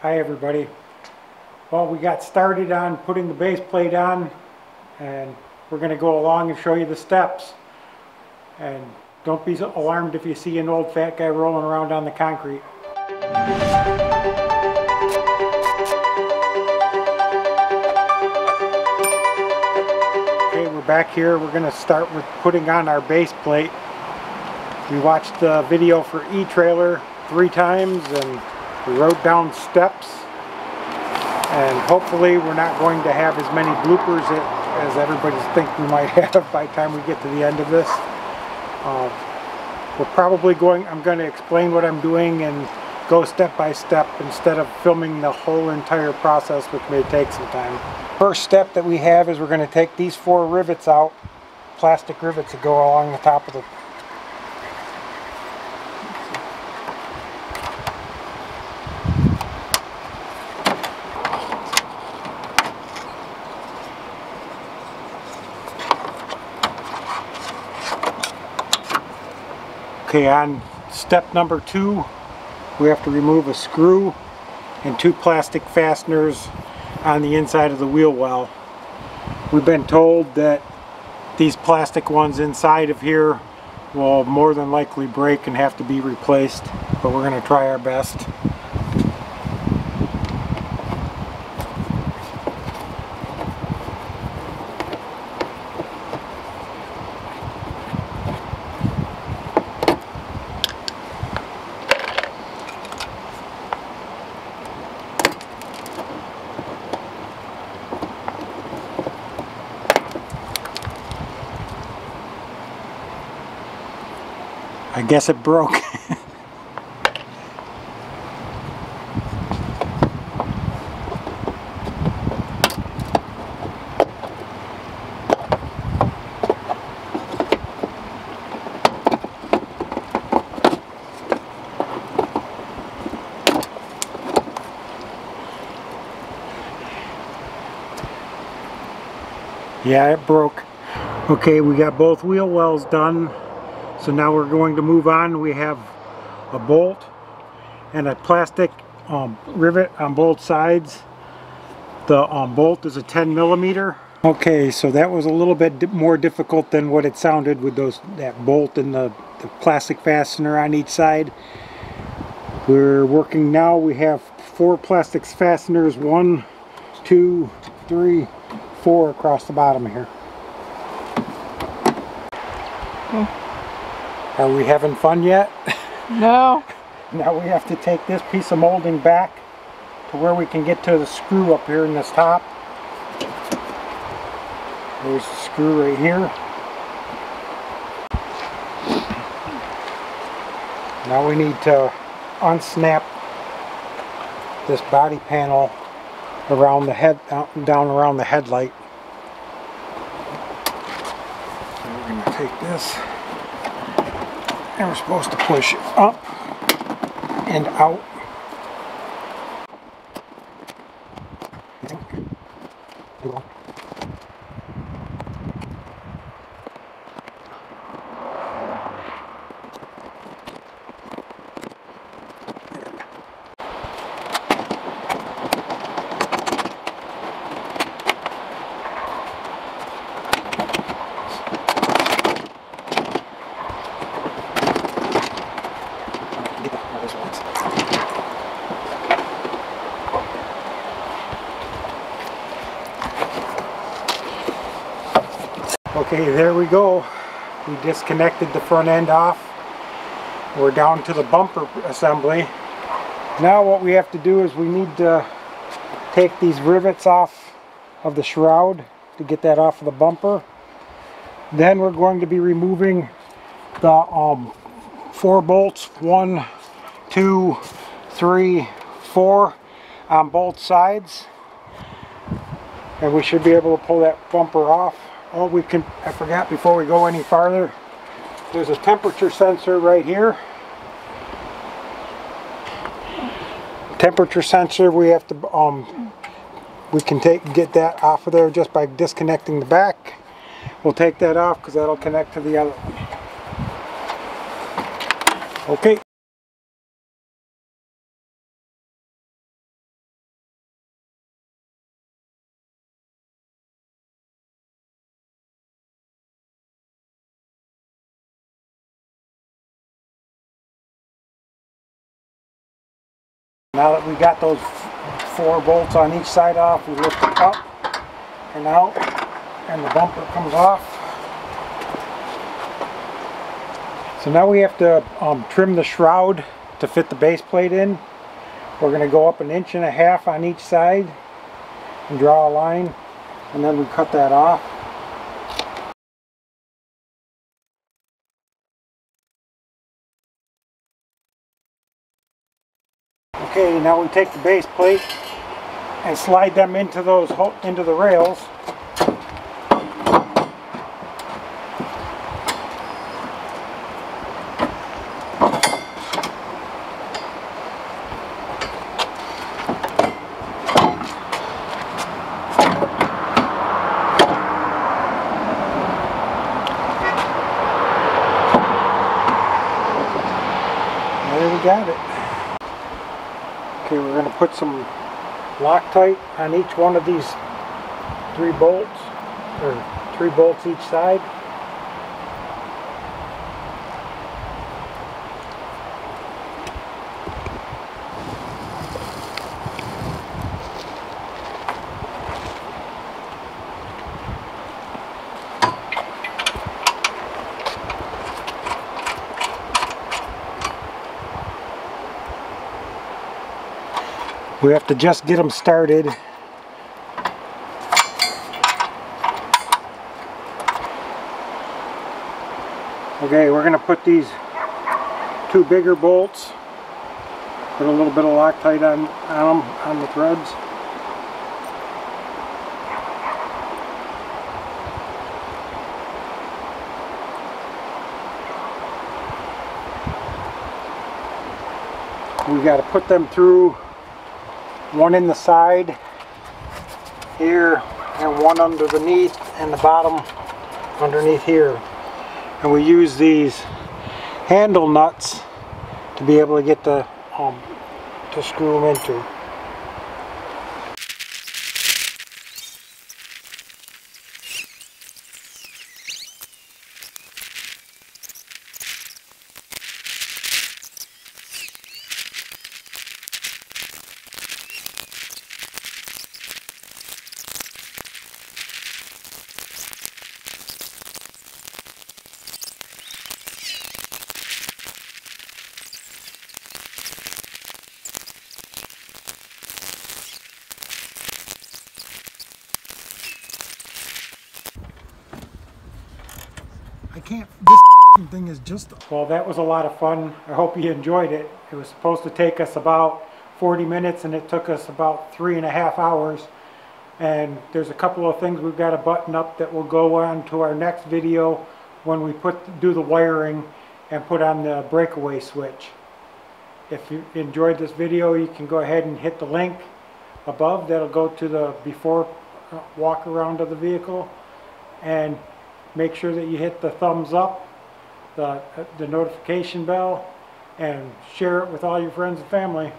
Hi everybody. Well, we got started on putting the base plate on, and we're going to go along and show you the steps. And don't be alarmed if you see an old fat guy rolling around on the concrete. Okay, we're back here. We're going to start with putting on our base plate. We watched the video for etrailer 3 times and we wrote down steps, and hopefully we're not going to have as many bloopers as everybody thinks we might have by the time we get to the end of this. I'm going to explain what I'm doing and go step by step instead of filming the whole entire process, which may take some time. First step that we have is we're going to take these 4 rivets out, plastic rivets that go along the top of the Okay, on step number 2, we have to remove a screw and 2 plastic fasteners on the inside of the wheel well. We've been told that these plastic ones inside of here will more than likely break and have to be replaced, but we're going to try our best. I guess it broke. Yeah, it broke. Okay, we got both wheel wells done. So now we're going to move on. We have a bolt and a plastic rivet on both sides. The bolt is a 10mm. Okay, so that was a little bit more difficult than what it sounded with that bolt and the plastic fastener on each side. We're working now. We have 4 plastic fasteners, 1, 2, 3, 4 across the bottom here. Are we having fun yet? No. Now we have to take this piece of molding back to where we can get to the screw up here in this top. There's the screw right here. Now we need to unsnap this body panel around the head, down around the headlight. So we're going to take this. And we're supposed to push it up and out. Okay, there we go. We disconnected the front end off. We're down to the bumper assembly. Now what we have to do is we need to take these rivets off of the shroud to get that off of the bumper. Then we're going to be removing the 4 bolts, 1, 2, 3, 4 on both sides. And we should be able to pull that bumper off. Oh, I forgot before we go any farther, there's a temperature sensor right here. Temperature sensor, we have to, we can get that off of there just by disconnecting the back. We'll take that off because that'll connect to the other one. Okay. Now that we got those 4 bolts on each side off, we lift it up and out, and the bumper comes off. So now we have to trim the shroud to fit the base plate in. We're going to go up 1.5 inches on each side and draw a line, and then we cut that off. Okay, now we take the base plate and slide them into the rails. There we got it. Okay, we're going to put some Loctite on each one of these 3 bolts, or 3 bolts each side. We have to just get them started. Okay, we're going to put these 2 bigger bolts, put a little bit of Loctite on them, on the threads. We got to put them through, one in the side here and one underneath, and the bottom underneath here. And we use these handle nuts to be able to get the to screw them into. This thing is just... Well, that was a lot of fun. I hope you enjoyed it. It was supposed to take us about 40 minutes and it took us about 3.5 hours. And there's a couple of things we've got to button up that will go on to our next video when we do the wiring and put on the breakaway switch. If you enjoyed this video, you can go ahead and hit the link above. That'll go to the before walk around of the vehicle. And make sure that you hit the thumbs up, the notification bell, and share it with all your friends and family.